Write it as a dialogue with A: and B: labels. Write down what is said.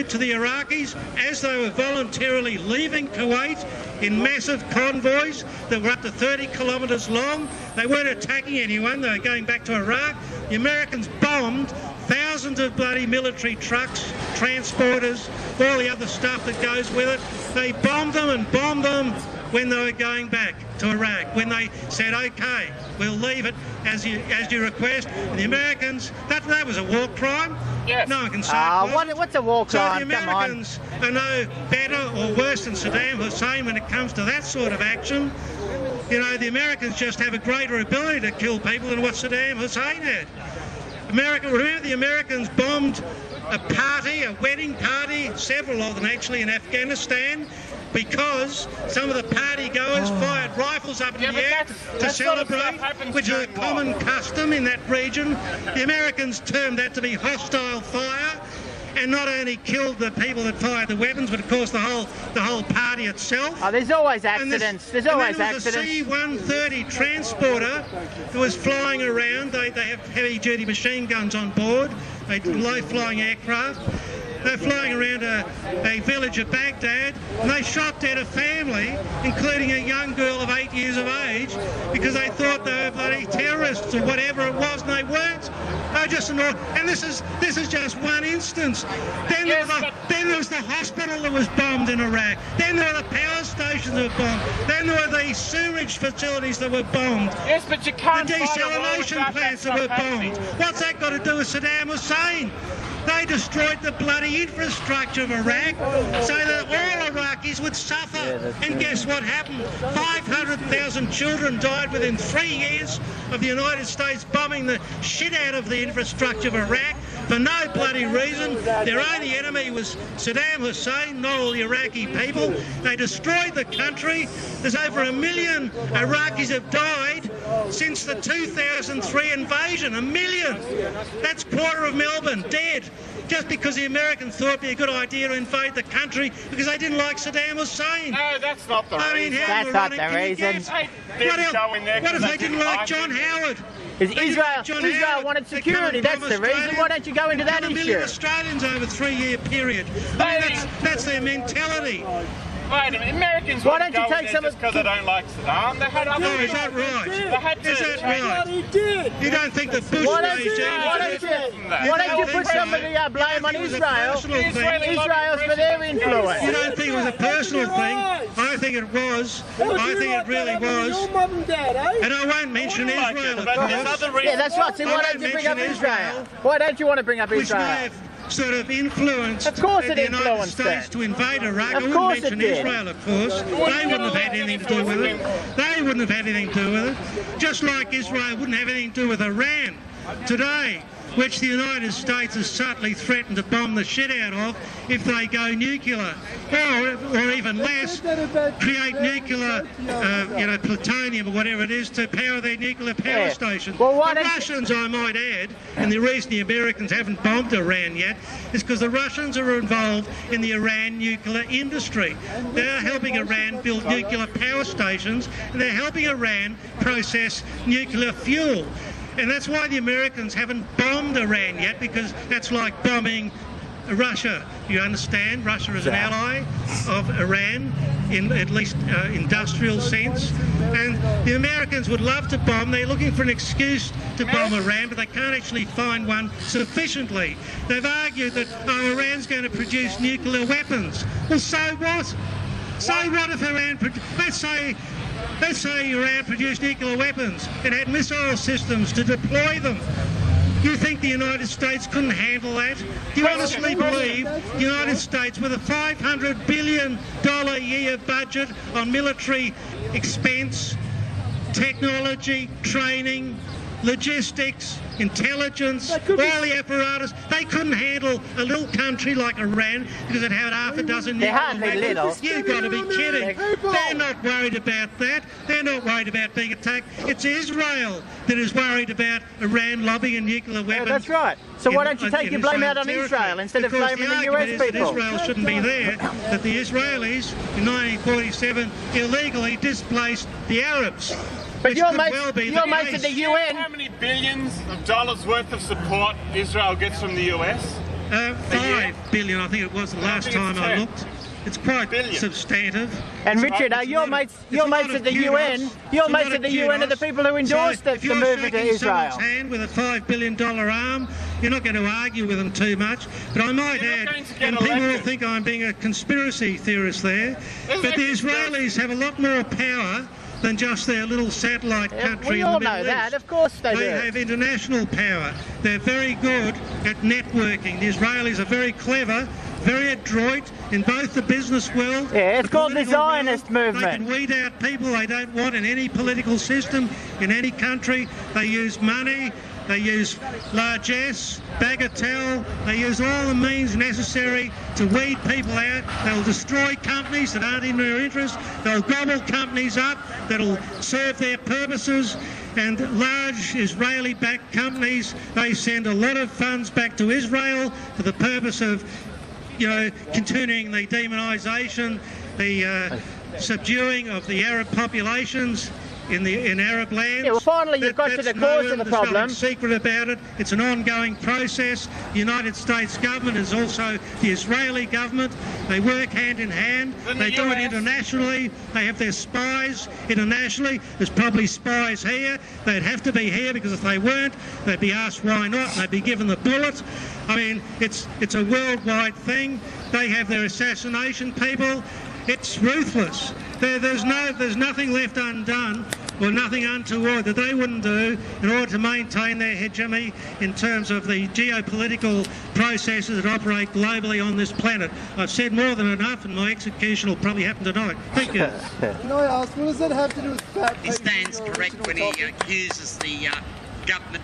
A: to the Iraqis as they were voluntarily leaving Kuwait in massive convoys that were up to 30 kilometres long. They weren't attacking anyone, they were going back to Iraq. The Americans bombed thousands of bloody military trucks, transporters, all the other stuff that goes with it. They bombed them and bombed them when they were going back to Iraq, when they said, OK, we'll leave it as you request. And the Americans, that was a war crime.
B: Yes.
A: No one can say it wasn't.
C: What's a war crime?
A: So the Americans are no better or worse than Saddam Hussein when it comes to that sort of action. You know, the Americans just have a greater ability to kill people than what Saddam Hussein had. Remember the Americans bombed a party, a wedding party, several of them actually in Afghanistan, because some of the party goers fired rifles up in the air to celebrate, which is a common custom in that region. The Americans termed that to be hostile fire, and not only killed the people that fired the weapons, but of course the whole party itself.
C: Oh, there's always accidents. There's always accidents.
A: There was a C-130 transporter that was flying around. They have heavy-duty machine guns on board. They low-flying aircraft. They're flying around a village of Baghdad, and they shot dead a family, including a young girl of 8 years of age, because they thought they were bloody terrorists or whatever it was, and they weren't. They were just annoyed. And this is just one instance. Then there was the hospital that was bombed in Iraq. Then there were the power stations that were bombed. Then there were the sewerage facilities that were bombed.
B: Yes, but you can't.
A: The desalination plants that were bombed. What's that got to do with Saddam Hussein? They destroyed the bloody infrastructure of Iraq so that all Iraqis would suffer. And guess what happened? 500,000 children died within 3 years of the United States bombing the shit out of the infrastructure of Iraq for no bloody reason. Their only enemy was Saddam Hussein, not all the Iraqi people. They destroyed the country. There's over 1 million Iraqis have died since the 2003 invasion. 1 million. That's a quarter of Melbourne dead. Just because the Americans thought it'd be a good idea to invade the country because they didn't like Saddam Hussein.
B: No, that's not the reason.
C: That's not the reason.
A: What if they didn't like John Howard?
C: Israel wanted security, that's the reason. Why don't you go into that issue?
A: 1 million Australians over a 3-year period. I mean, that's their mentality.
B: Wait a minute, Americans
C: why don't you take some
B: just because they don't like Saddam? They had other
A: No, is that right?
B: They had to
A: is that right?
D: He did.
A: You don't think the Bush
C: Why don't you put some of the blame on Israel? Israel's for their influence.
A: You don't think it was a personal thing? I think it was. I think it really was.
D: Your mum and dad, eh?
A: And I won't mention Israel, of course.
C: Yeah, that's right. So why don't you bring up Israel? Why don't you want to bring up
A: Which may
C: Israel?
A: have sort of influenced
C: Of course it
A: the United
C: influenced
A: States
C: it.
A: to invade Iraq.
C: Of
A: I
C: course
A: wouldn't
C: it
A: mention
C: did.
A: Israel, of course. They wouldn't have had anything to do with it. They wouldn't have had anything to do with it. Just like Israel wouldn't have anything to do with Iran today, which the United States has subtly threatened to bomb the shit out of if they go nuclear, or even less, create nuclear, plutonium or whatever it is to power their nuclear power stations.
C: Well,
A: the Russians, I might add, and the reason the Americans haven't bombed Iran yet is because the Russians are involved in the Iran nuclear industry. They're helping Iran build nuclear power stations, and they're helping Iran process nuclear fuel. And that's why the Americans haven't bombed Iran yet, because that's like bombing Russia. You understand? Russia is an ally of Iran in at least industrial sense. And the Americans would love to bomb. They're looking for an excuse to bomb Iran, but they can't actually find one sufficiently. They've argued that, Iran's going to produce nuclear weapons. Well, so what? So what if Iran... Let's say Iran produced nuclear weapons and had missile systems to deploy them. Do you think the United States couldn't handle that? Do you honestly believe the United States, with a $500 billion a year budget on military expense, technology, training, logistics, intelligence, all the apparatus, they couldn't handle a little country like Iran because it had half a dozen nuclear weapons? You've got to be kidding. They're not worried about that. They're not worried about being attacked. It's Israel that is worried about Iran lobbying a nuclear weapon.
C: That's right. So why don't you take your blame out on Israel instead of blaming the US people?
A: Israel shouldn't be there, that the Israelis in 1947 illegally displaced the Arabs.
C: But your mates at the UN...
B: How many billions of dollars worth of support Israel gets from the US?
A: 5 billion, I think it was the last time I looked. It's quite substantive.
C: And Richard, your mates at the UN, your mates at the UN are the people who endorsed the move to Israel.
A: If you're shaking someone's hand with a $5 billion arm, you're not going to argue with them too much. But I might add, and people will think I'm being a conspiracy theorist there, but the Israelis have a lot more power than just their little satellite country
C: we
A: in the
C: all
A: Middle
C: know
A: East.
C: that, of course they do.
A: They have international power. They're very good at networking. The Israelis are very clever, very adroit in both the business world.
C: Yeah, it's called the
A: political
C: Zionist
A: world.
C: movement.
A: They can weed out people they don't want in any political system, in any country. They use money, they use largesse, bagatelle, they use all the means necessary to weed people out. They'll destroy companies that aren't in their interest. They'll gobble companies up that'll serve their purposes. And large Israeli-backed companies, they send a lot of funds back to Israel for the purpose of, continuing the demonisation, the subduing of the Arab populations in Arab lands.
C: Yeah, well, finally you've got to the cause of the problem.
A: There's nothing secret about it. It's an ongoing process. The United States government is also the Israeli government. They work hand in hand. They do it internationally. They have their spies internationally. There's probably spies here. They'd have to be here because if they weren't, they'd be asked why not, and they'd be given the bullet. I mean, it's a worldwide thing. They have their assassination people. It's ruthless. There's nothing left undone or nothing untoward that they wouldn't do in order to maintain their hegemony in terms of the geopolitical processes that operate globally on this planet. I've said more than enough, and my execution will probably happen tonight. Thank you.
D: Can I ask, what does that have to do with fat?
E: He stands correct when he accuses the government